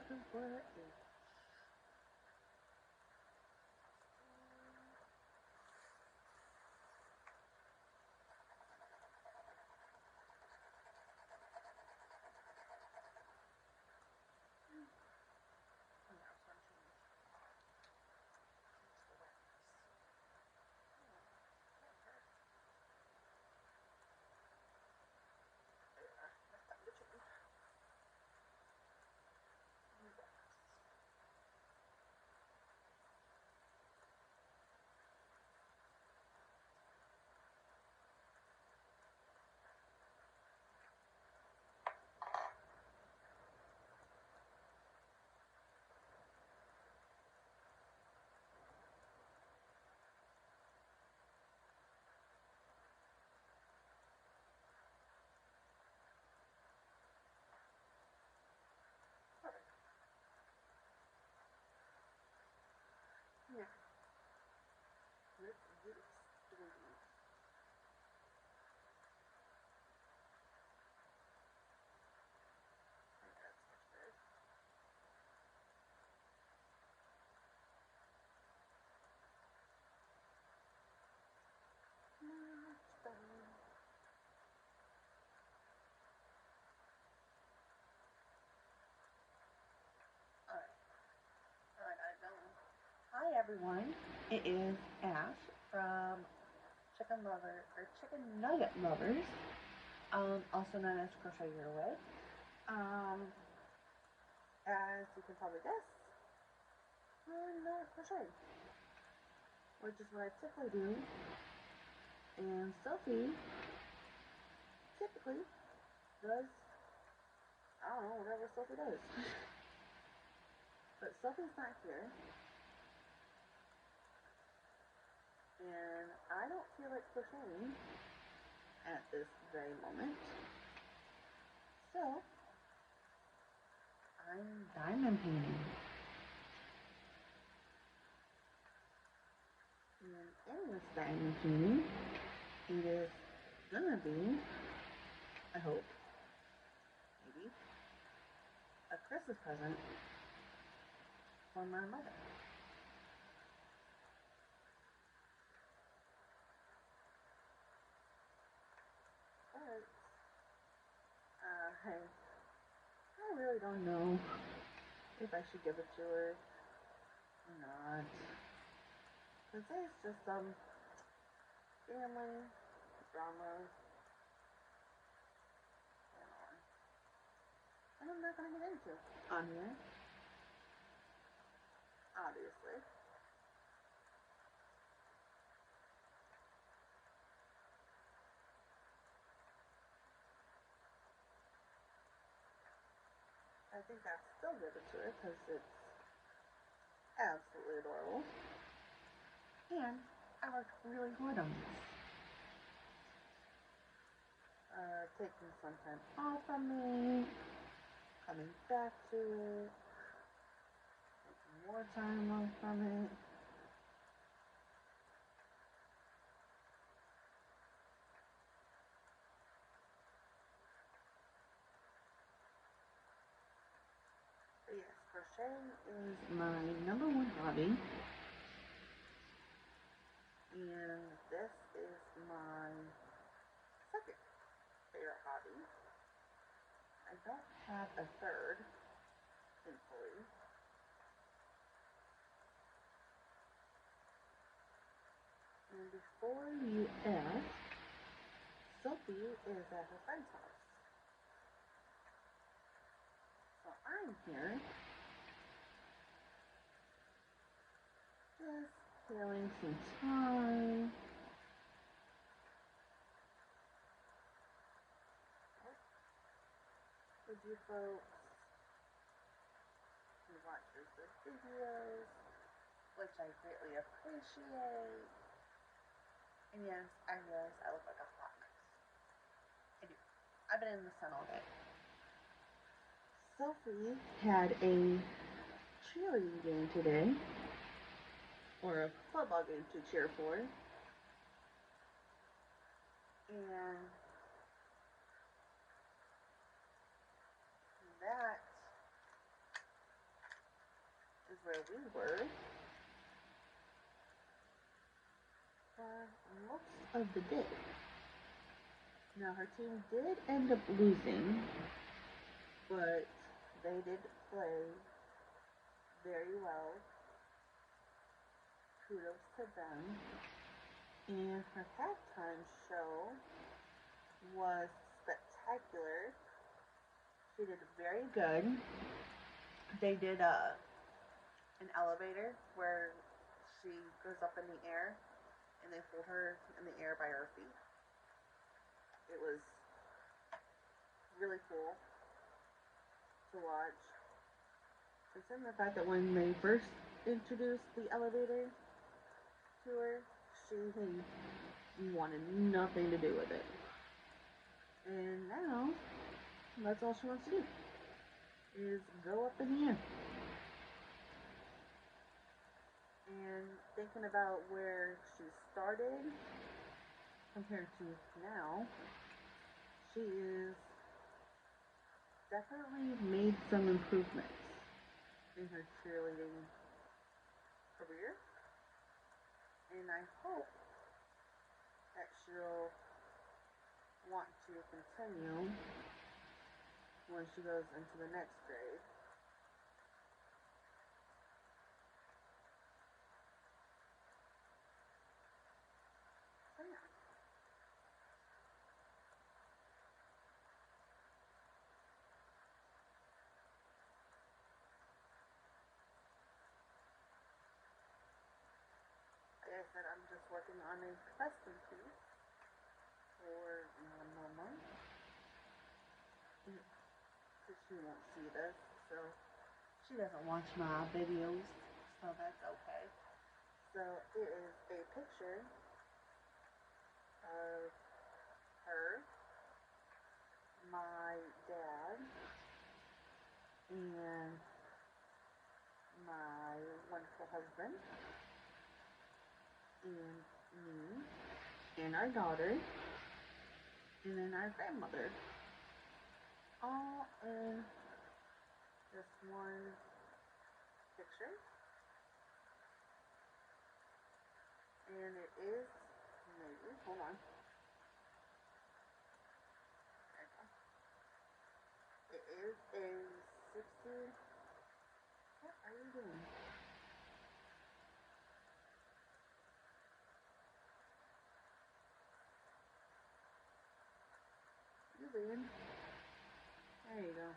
looking for it. Yeah. Let's get it started. That's much better. It's done. Alright, I got it going. Hi everyone, it is Ash from Chicken Nugget Lovers, also known as Crochet Your Way. As you can probably guess, I'm not crocheting, which is what I typically do, and Sophie typically does, I don't know, whatever Sophie does. But Sophie's not here, and I don't feel like crocheting at this very moment, so I'm diamond painting. And in this diamond painting, it is gonna be, I hope, maybe, a Christmas present for my mother. But I really don't know if I should give it to her or not. Because there's just some family drama going on. And I'm not going to get into on here, obviously. I think I'll still give it to her because it's absolutely adorable. And I worked really hard on this. Taking some time off from me, coming back to it, taking more time off from it. But yes, crocheting is my #1 hobby. And this is my second favorite hobby. I don't have a third, thankfully. And before you ask, Sophie is at her friend's house. So I'm here just killing some time. With you folks who watch the videos, which I greatly appreciate. And yes, I realize I look like a hot mess. I do. I've been in the sun all day. Sophie had a cheerleading game today, or a football game to cheer for, and that where we were for most of the day. Now her team did end up losing, but they did play very well. Kudos to them. And her halftime show was spectacular. She did very good. They did an elevator where she goes up in the air and they hold her in the air by her feet. It was really cool to watch. It's in the fact that when they first introduced the elevator to her, she wanted nothing to do with it. And now, that's all she wants to do, is go up in the air. And thinking about where she started compared to now, she is definitely made some improvements in her cheerleading career. And I hope that she'll want to continue when she goes into the next grade. So yeah. Like I said, I'm just working on a custom piece for Mama. Because she won't see this, so she doesn't watch my videos, so that's okay. So it is a picture of her, my dad, and my wonderful husband, and me, and our daughter, and then our grandmother, all in this one picture. And it is, maybe, hold on. There we go. It is a 60, what are you doing? You leaving? There you go.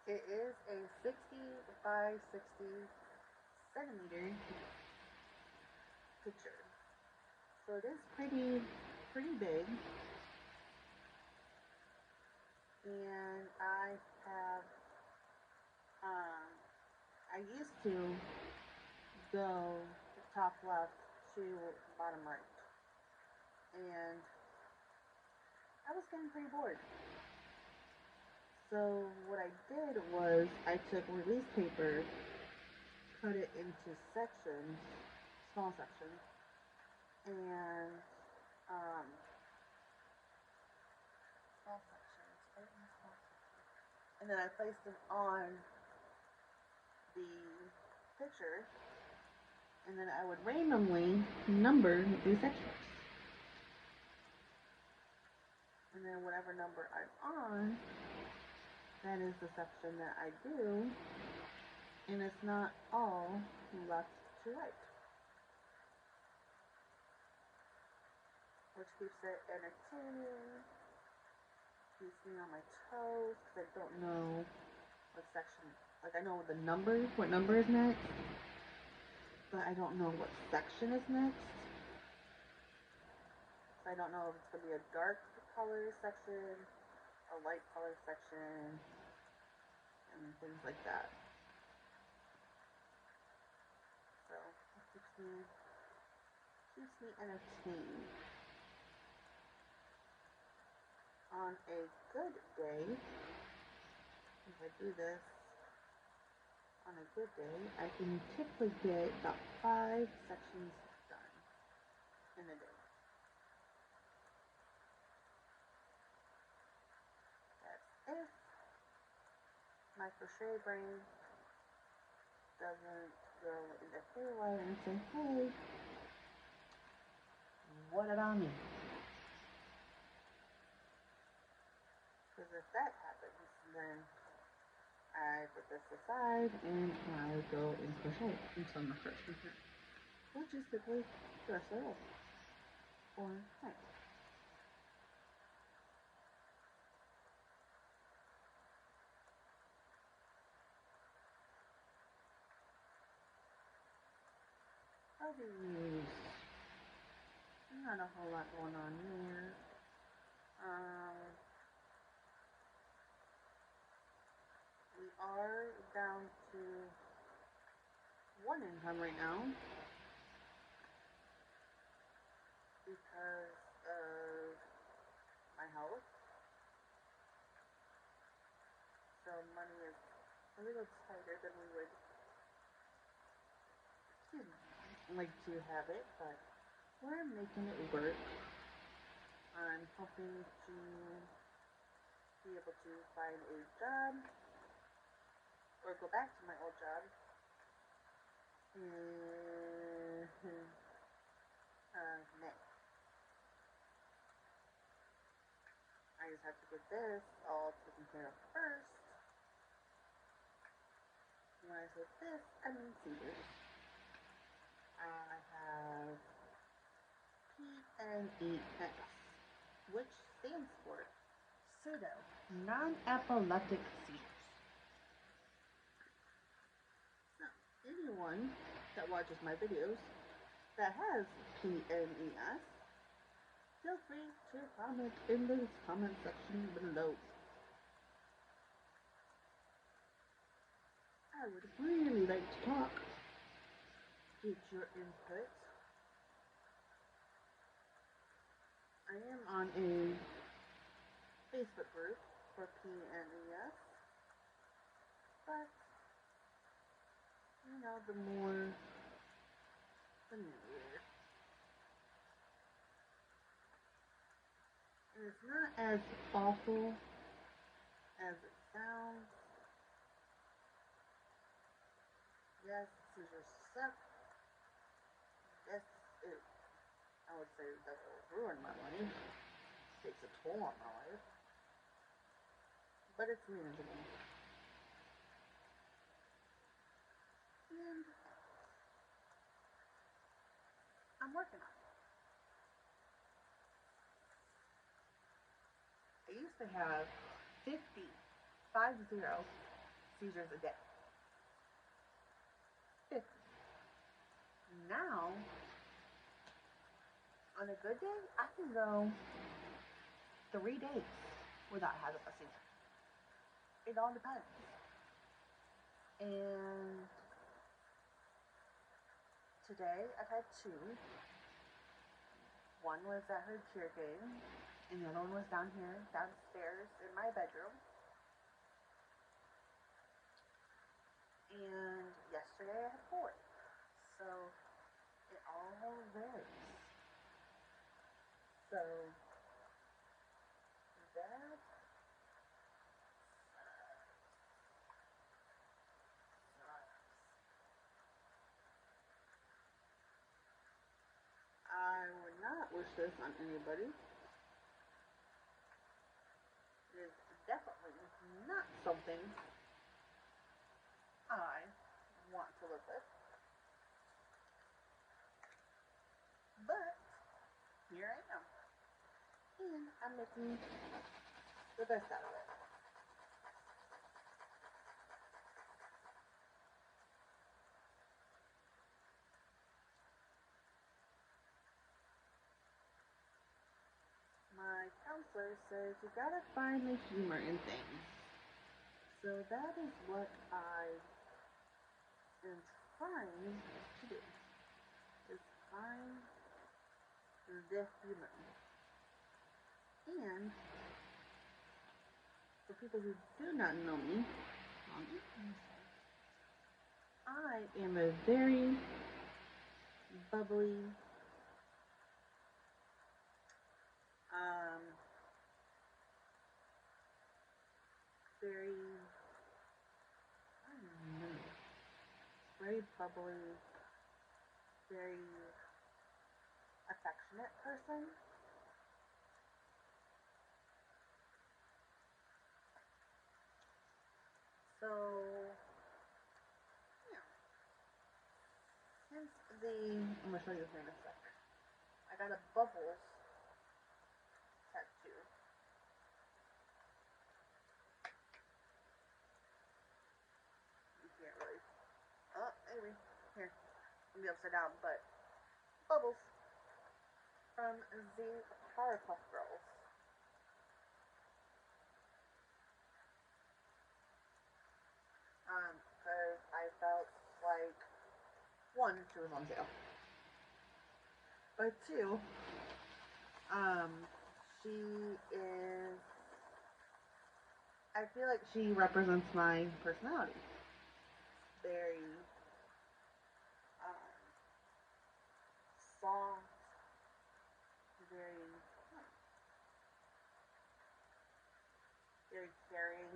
It is a 60 by 60 centimeter picture. So it is pretty big. And I have, I used to go top left to bottom right. And I was getting pretty bored. So what I did was I took release paper, cut it into sections, small sections, and small sections, and then I placed them on the picture, and then I would randomly number these sections. And then whatever number I'm on, that is the section that I do, and it's not all left to right. Which keeps it entertaining, keeps me on my toes, because I don't know what section, like I know the number, what number is next, but I don't know what section is next. So I don't know if it's going to be a dark color section, a light color section, and things like that. So it keeps me entertained. On a good day, if I do this on a good day, I can typically get about 5 sections done in a day. That's if my crochet brain doesn't go into haywire and say, hey, what about me? Because if that happens, then I put this aside and I go and crochet until my first one. Logistically, dress it up. Or night. Hobbies. Not a whole lot going on there. We are down to one income right now because of my health. So money is a little tighter than we would like to have it, but we're making it work. I'm hoping to be able to find a job or go back to my old job in May. I just have to get this all taken care of first. When I say this, I mean seizures. I have PNES, which stands for pseudo non-epileptic seizures. So, anyone that watches my videos that has PNES, feel free to comment in the comment section below. I would really like to talk. Get your input. I am on a Facebook group for PNES, but you know, the more the merrier. And it's not as awful as it sounds. Yes, seizures suck. Yes, I would say that will ruin my life. Takes a toll on my life. But it's manageable. And I'm working on it. I used to have 50 seizures a day. 50. Now, on a good day, I can go 3 days without having a seizure. It all depends. And today I've had 2. One was at her cheer game, and the other one was downstairs in my bedroom. And yesterday I had 4. So it all varies. So that I would not wish this on anybody. It is definitely not something I want to live with. But here I am. And I'm making the best out of it. My counselor says you gotta find the humor in things. So that is what I am trying to do. Is find the humor. And for people who do not know me, I am a very bubbly, very, I don't know, very bubbly, very affectionate person. So, yeah. Hence I'm gonna show you here in a sec. I got a bubbles tattoo. You can't really. Oh, anyway, here. It'll be upside down, but bubbles from the Powerpuff Girls. Because I felt like one, she was on sale, but two, um, she is. I feel like she represents my personality. Very um, soft, very, very caring,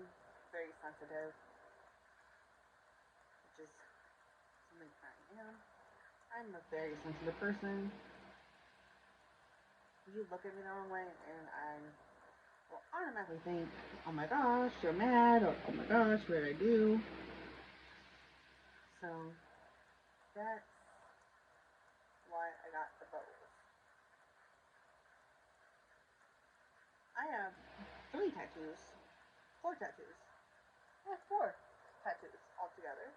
very sensitive, which is something I am. I'm a very sensitive person. You look at me the wrong way, and I will automatically think, "Oh my gosh, you're mad," or "Oh my gosh, what did I do?" So that's why I got the bubbles. I have 3 tattoos, 4 tattoos. I have 4 tattoos altogether.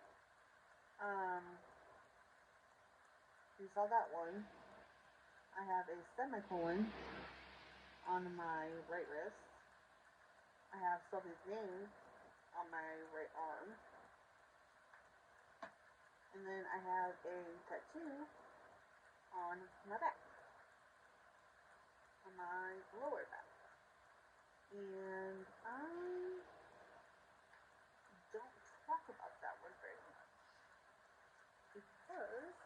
Um, you saw that one. I have a semicolon on my right wrist. I have Sylvie's name on my right arm. And then I have a tattoo on my back, on my lower back. And I don't talk about that one very much because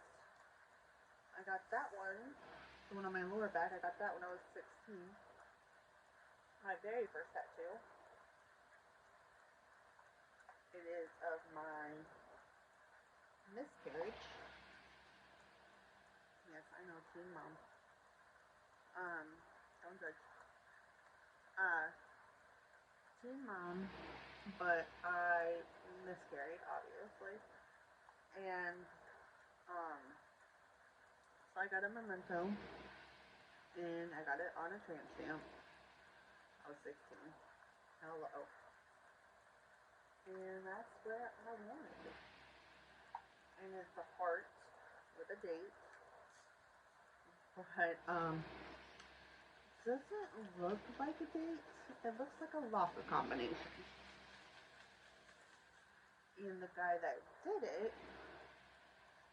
I got that one, the one on my lower back, I got that when I was 16. My very first tattoo. It is of my miscarriage. Yes, I know, teen mom. Don't judge. Uh, teen mom, but I miscarried, obviously. And, so I got a memento, and I got it on a tramp stamp. I was 16. Hello. And that's where I wanted it. And it's a heart with a date. But, doesn't look like a date. It looks like a locker combination. And the guy that did it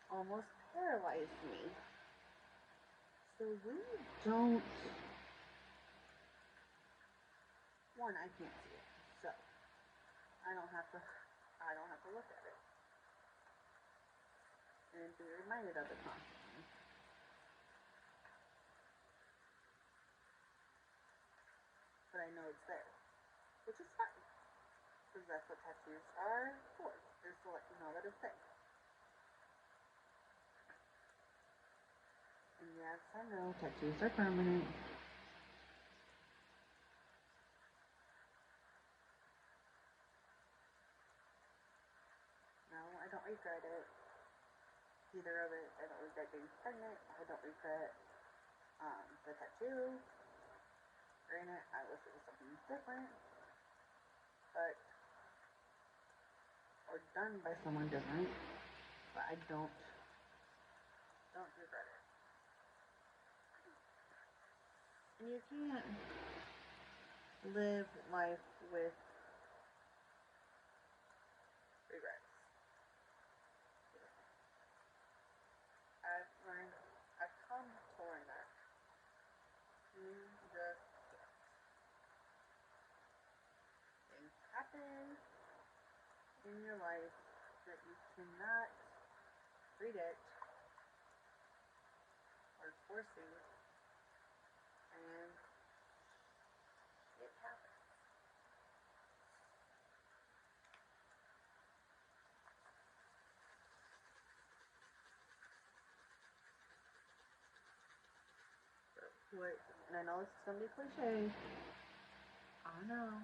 almost paralyzed me. So we don't. One, I can't see it, so I don't have to. I don't have to look at it and be reminded of it constantly. But I know it's there, which is fine, because that's what tattoos are for. Is to let you know that it's there. And yes, I know tattoos are permanent. No, I don't regret it. Either of it. I don't regret being pregnant. I don't regret the tattoo. Granted, I wish it was something different, but or done by someone different. But I don't regret it. And you can't live life with regrets. I've learned, I've come to learn that you just things happen in your life that you cannot predict or foresee, and it happens. What, and I know it's gonna be cliche. I know,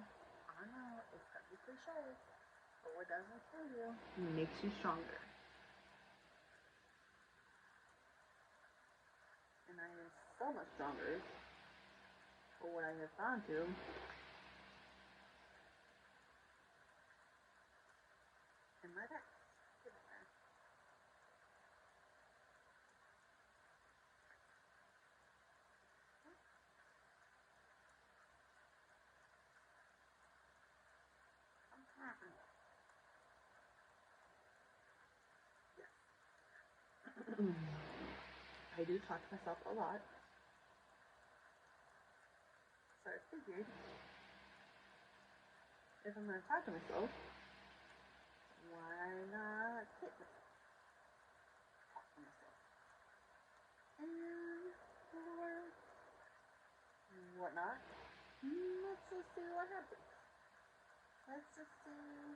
it's gonna be cliche. But what doesn't kill you makes you stronger. And I am so much stronger for what I have gone to. In my past. I do talk to myself a lot. So I figured if I'm going to talk to myself, why not hit myself? Talk to myself. And whatnot. Let's just see what happens. Let's just see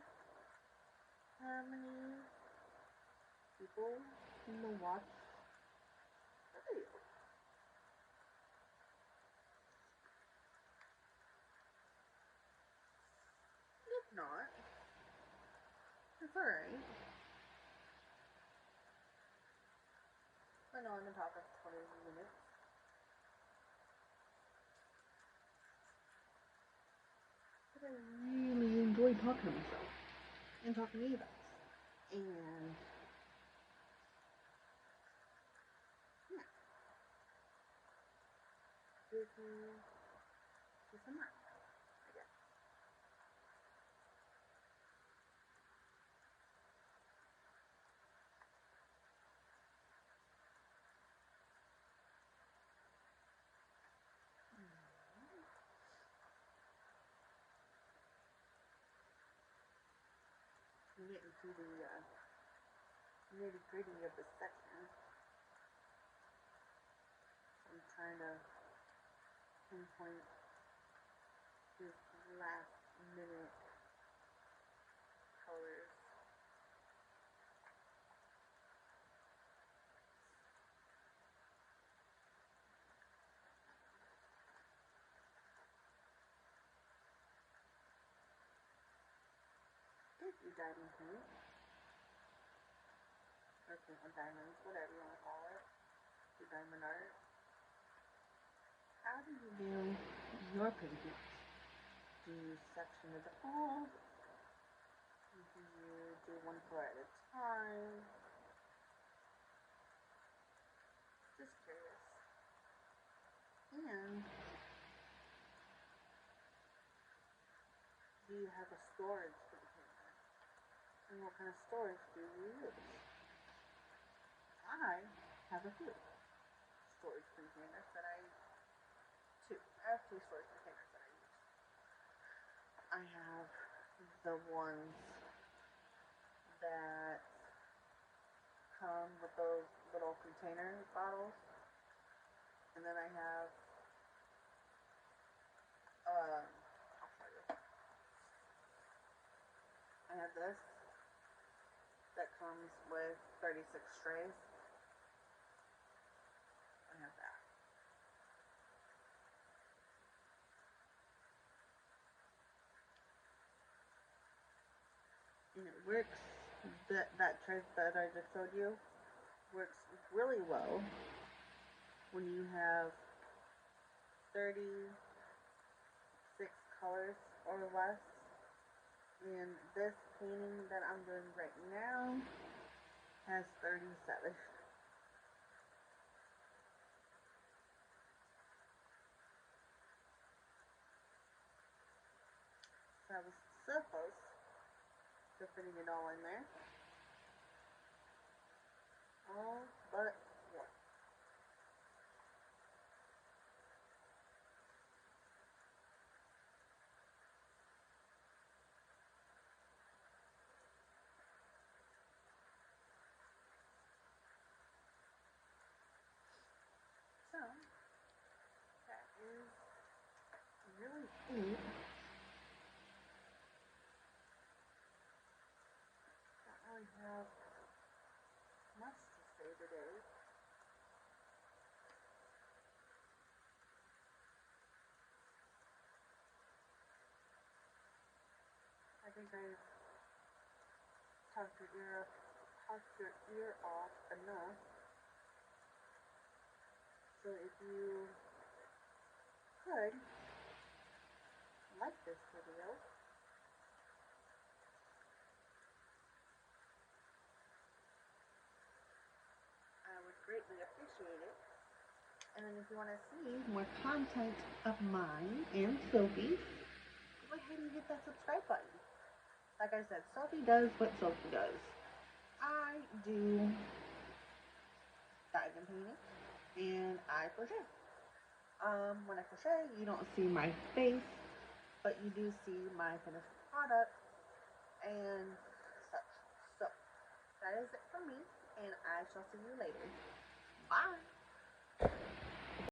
how many people will watch the video. If not, it's alright. I know I'm on top of 20 minutes. But I really enjoy talking to myself and talking to you guys. And yeah, gives me peace of mind, I guess. I'm getting to the nitty-gritty of the section. I'm trying to pinpoint his last minute colors. Thank you, diamond paint. Or paint with diamonds, whatever you want to call it. The diamond art. How do you do your paintings? Do you section it all? Do you do one color at a time? Just curious. And do you have a storage for the painting? And what kind of storage do you use? I have a few storage containers that I have two storage containers that I use. I have the ones that come with those little container bottles, and then I have I'll show you. I have this that comes with 36 trays. I have that. And it works. That tray that I just showed you works really well when you have 36 colors or less. And this painting that I'm doing right now has 37. So I was so close to fitting it all in there. All but one. So that is really it. Don't really have much to say today. think I've talked your ear off enough. So if you could like this video, I would greatly appreciate it. And then if you want to see more content of mine and Sophie's, go ahead and hit that subscribe button. Like I said, Sophie does what Sophie does. I do diamond painting and I crochet. When I crochet, you don't see my face, but you do see my finished product and such. So that is it for me, and I shall see you later. Bye.